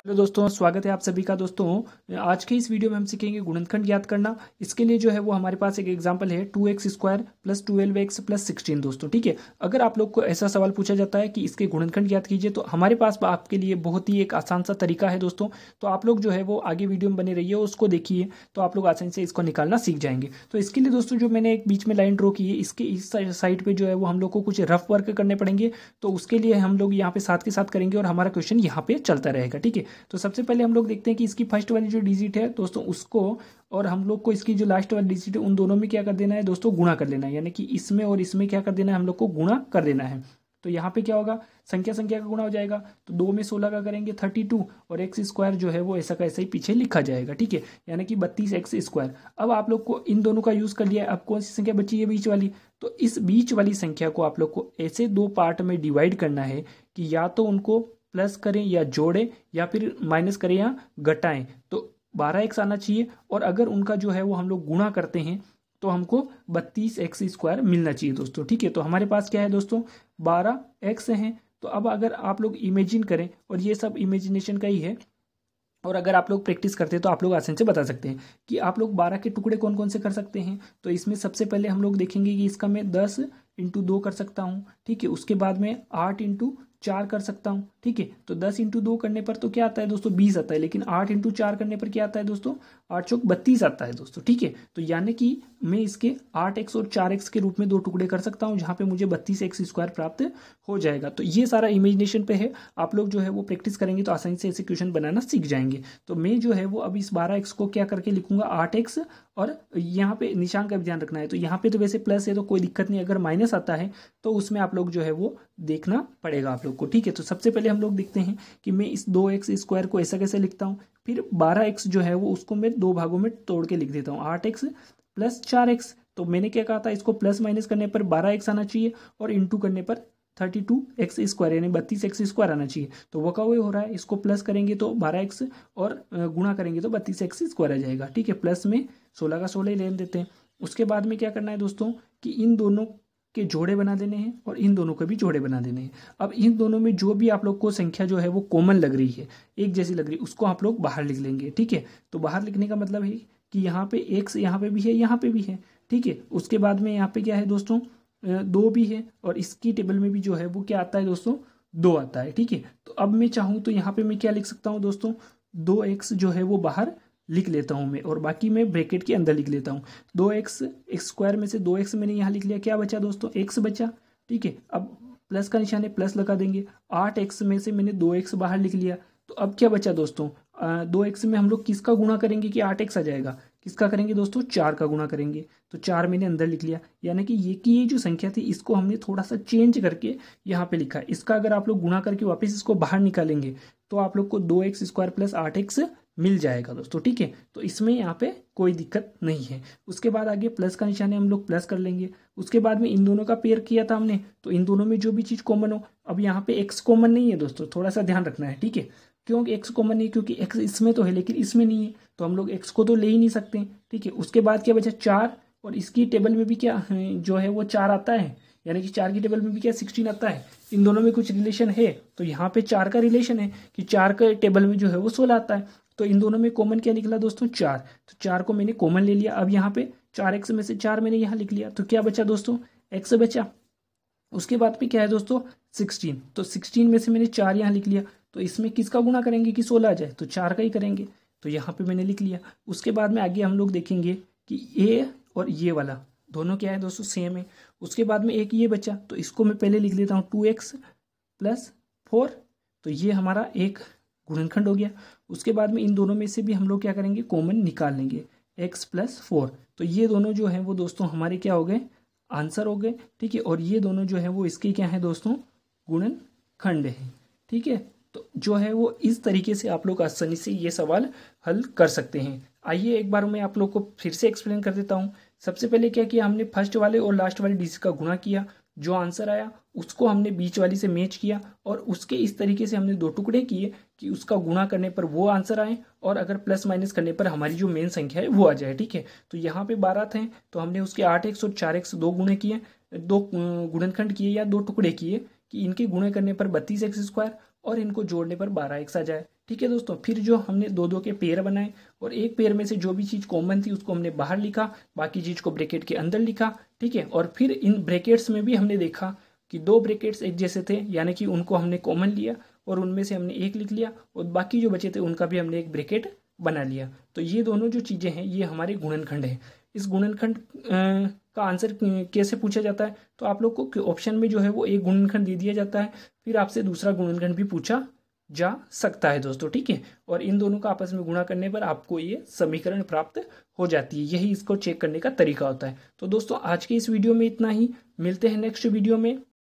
Hello दोस्तों, स्वागत है आप सभी का। दोस्तों आज के इस वीडियो में हम सीखेंगे गुणनखंड ज्ञात करना। इसके लिए जो है वो हमारे पास एक एग्जांपल है 2x² प्लस 12x प्लस 16। दोस्तों ठीक है, अगर आप लोग को ऐसा सवाल पूछा जाता है कि इसके गुणनखंड ज्ञात कीजिए तो हमारे पास आपके लिए बहुत ही एक आसान सा तरीका है दोस्तों। तो आप लोग जो है वो आगे वीडियो में बने रहिए, उसको देखिए तो आप लोग आसानी से इसको निकालना सीख जाएंगे। तो इसके लिए दोस्तों जो मैंने एक बीच में लाइन ड्रॉ की है, इसके इस साइड पर जो है वो हम लोग को कुछ रफ वर्क करने पड़ेंगे। तो उसके लिए हम लोग यहाँ पे साथ के साथ करेंगे और हमारा क्वेश्चन यहाँ पे चलता रहेगा। ठीक है, तो सबसे पहले हम लोग देखते हैं कि इसकी फर्स्ट वाली जो डिजिट है दोस्तों उसको, और हम लोग को इसकी जो लास्ट वाली डिजिट है उन दोनों में क्या कर देना है दोस्तों, गुणा कर लेना है। यानी कि इसमें और इसमें क्या कर देना है, हम लोग को गुणा कर देना है। तो यहाँ पे क्या होगा, संख्या संख्या का गुणा हो जाएगा। तो 2 में 16 का करेंगे 32 और x² जो है वो ऐसा का ऐसा ही पीछे लिखा जाएगा। ठीक है, यानी कि 32x²। अब आप लोग को इन दोनों का यूज कर लिया है। अब कौन सी संख्या बची है, बीच वाली। तो इस बीच वाली संख्या को आप लोग को ऐसे दो पार्ट में डिवाइड करना है कि या तो उनको प्लस करें या जोड़ें, या फिर माइनस करें या घटाएं। तो 12x आना चाहिए, और अगर उनका जो है वो हम लोग गुणा करते हैं तो हमको 32x² मिलना चाहिए दोस्तों। ठीक है, तो हमारे पास क्या है दोस्तों, 12x है। तो अब अगर आप लोग इमेजिन करें, और ये सब इमेजिनेशन का ही है, और अगर आप लोग प्रैक्टिस करते हैं तो आप लोग आसानी से बता सकते हैं कि आप लोग 12 के टुकड़े कौन कौन से कर सकते हैं। तो इसमें सबसे पहले हम लोग देखेंगे कि इसका मैं 10 × 2 कर सकता हूँ। ठीक है, उसके बाद में 8 × 4 कर सकता हूँ। ठीक है, तो 10 × 2 करने पर तो क्या आता है दोस्तों, 20 आता है। लेकिन 8 × 4 करने पर क्या आता है दोस्तों, 8 चौक 32 आता है दोस्तों। ठीक है, तो यानी कि मैं इसके 8x और 4x के रूप में दो टुकड़े कर सकता हूँ, जहाँ पे मुझे 32x² प्राप्त हो जाएगा। तो ये सारा इमेजिनेशन पे है। आप लोग जो है वो प्रैक्टिस करेंगे तो आसानी से ऐसे क्वेश्चन बनाना सीख जाएंगे। तो मैं जो है वो अब इस 12x को क्या करके लिखूंगा, 8x, और यहाँ पे निशान का भी ध्यान रखना है। तो यहाँ पे तो वैसे प्लस है तो कोई दिक्कत नहीं, अगर माइनस आता है तो उसमें आप लोग जो है वो देखना पड़ेगा आप लोग को। ठीक है, तो सबसे पहले हम लोग देखते हैं कि मैं इस 2x² को ऐसा कैसे लिखता हूँ। फिर 12x जो है वो उसको मैं दो भागों में तोड़ के लिख देता हूँ, 8x प्लस 4x। तो मैंने क्या कहा था, इसको प्लस माइनस करने पर 12x आना चाहिए, और इंटू करने पर 32x² यानी 32x² आना चाहिए। तो वो का वो हो रहा है, इसको प्लस करेंगे तो 12x, और गुणा करेंगे तो 32x² आ जाएगा। ठीक है, प्लस में 16 का 16 ही लेने देते हैं। उसके बाद में क्या करना है दोस्तों कि इन दोनों के जोड़े बना देने हैं, और इन दोनों के भी जोड़े बना देने हैं। अब इन दोनों में जो भी आप लोग को संख्या जो है वो कॉमन लग रही है, एक जैसी लग रही है, उसको आप लोग बाहर लिख लेंगे। ठीक है, तो बाहर लिखने का मतलब है कि यहाँ पे x यहाँ पे भी है, यहाँ पे भी है। ठीक है, उसके बाद में यहाँ पे क्या है दोस्तों, 2 भी है, और इसकी टेबल में भी जो है वो क्या आता है दोस्तों, 2 आता है। ठीक है, तो अब मैं चाहूँ तो यहाँ पे मैं क्या लिख सकता हूँ दोस्तों, 2x जो है वो बाहर लिख लेता हूँ मैं, और बाकी मैं ब्रैकेट के अंदर लिख लेता हूँ। 2x² में से 2x मैंने यहाँ लिख लिया, क्या बचा दोस्तों, x बचा। ठीक है, अब प्लस का निशान है, प्लस लगा देंगे। 8x में से मैंने 2x बाहर लिख लिया, तो अब क्या बचा दोस्तों, 2x में हम लोग किसका गुणा करेंगे कि 8x आ जाएगा, किसका करेंगे दोस्तों, 4 का गुणा करेंगे। तो 4 मैंने अंदर लिख लिया। यानी कि ये जो संख्या थी इसको हमने थोड़ा सा चेंज करके यहाँ पे लिखा है। इसका अगर आप लोग गुणा करके वापस इसको बाहर निकालेंगे तो आप लोग को 2x² प्लस 8x मिल जाएगा दोस्तों। ठीक है, तो इसमें यहाँ पे कोई दिक्कत नहीं है। उसके बाद आगे प्लस का निशान है, हम लोग प्लस कर लेंगे। उसके बाद में इन दोनों का पेयर किया था हमने, तो इन दोनों में जो भी चीज़ कॉमन हो, अब यहाँ पे x कॉमन नहीं है दोस्तों, थोड़ा सा ध्यान रखना है। ठीक है, क्यों x कॉमन नहीं, क्योंकि x इसमें तो है लेकिन इसमें नहीं है, तो हम लोग x को तो ले ही नहीं सकते। ठीक है, उसके बाद क्या बचा, 4, और इसकी टेबल में भी क्या जो है वो 4 आता है, यानी कि 4 की टेबल में भी क्या 16 आता है। इन दोनों में कुछ रिलेशन है, तो यहाँ पे 4 का रिलेशन है कि 4 का टेबल में जो है वो 16 आता है। तो इन दोनों में कॉमन क्या निकला दोस्तों, 4। तो 4 को मैंने कॉमन ले लिया। अब यहाँ पे 4x में से 4 मैंने यहाँ लिख लिया, तो क्या बचा दोस्तों, x बचा। उसके बाद में क्या है दोस्तों, 16। तो 16 में से मैंने 4 यहाँ लिख लिया। तो इसमें किसका गुणा करेंगे कि 16 आ जाए, तो 4 का ही करेंगे। तो यहाँ पे मैंने लिख लिया। उसके बाद में आगे हम लोग देखेंगे कि ये और ये वाला दोनों क्या है दोस्तों, सेम है। उसके बाद में एक ये बचा, तो इसको मैं पहले लिख लेता हूँ 2x प्लस 4। तो ये हमारा एक गुणनखंड हो गया। उसके बाद में इन दोनों में से भी हम लोग क्या करेंगे, कॉमन निकाल लेंगे, x प्लस 4। तो ये दोनों जो है वो दोस्तों हमारे क्या हो गए, आंसर हो गए। ठीक है, और ये दोनों जो है वो इसके क्या है दोस्तों, गुणनखंड है। ठीक है, तो जो है वो इस तरीके से आप लोग आसानी से ये सवाल हल कर सकते हैं। आइए एक बार मैं आप लोग को फिर से एक्सप्लेन कर देता हूँ। सबसे पहले क्या किया हमने, फर्स्ट वाले और लास्ट वाले डिजिट का गुणा किया, जो आंसर आया उसको हमने बीच वाली से मैच किया, और उसके इस तरीके से हमने दो टुकड़े किए कि उसका गुणा करने पर वो आंसर आए, और अगर प्लस माइनस करने पर हमारी जो मेन संख्या है वो आ जाए। ठीक है, तो यहाँ पे 12 थे, तो हमने उसके 8x और 4x दो गुणे किए, दो गुणनखंड किए या दो टुकड़े किए कि इनके गुणे करने पर 32x² और इनको जोड़ने पर 12x आ जाए। ठीक है दोस्तों। फिर जो हमने दो दो के पेयर बनाए और एक पेयर में से जो भी चीज़ कॉमन थी उसको हमने बाहर लिखा, बाकी चीज़ को ब्रैकेट के अंदर लिखा। ठीक है, और फिर इन ब्रैकेट्स में भी हमने देखा कि दो ब्रैकेट्स एक जैसे थे, यानी कि उनको हमने कॉमन लिया और उनमें से हमने एक लिख लिया और बाकी जो बचे थे उनका भी हमने एक ब्रैकेट बना लिया। तो ये दोनों जो चीज़ें हैं ये हमारे गुणनखंड है। इस गुणनखंड का आंसर कैसे पूछा जाता है, तो आप लोग को ऑप्शन में जो है वो एक गुणनखंड दे दिया जाता है, फिर आपसे दूसरा गुणनखंड भी पूछा जा सकता है दोस्तों। ठीक है, और इन दोनों का आपस में गुणा करने पर आपको ये समीकरण प्राप्त हो जाती है। यही इसको चेक करने का तरीका होता है। तो दोस्तों आज के इस वीडियो में इतना ही, मिलते हैं नेक्स्ट वीडियो में।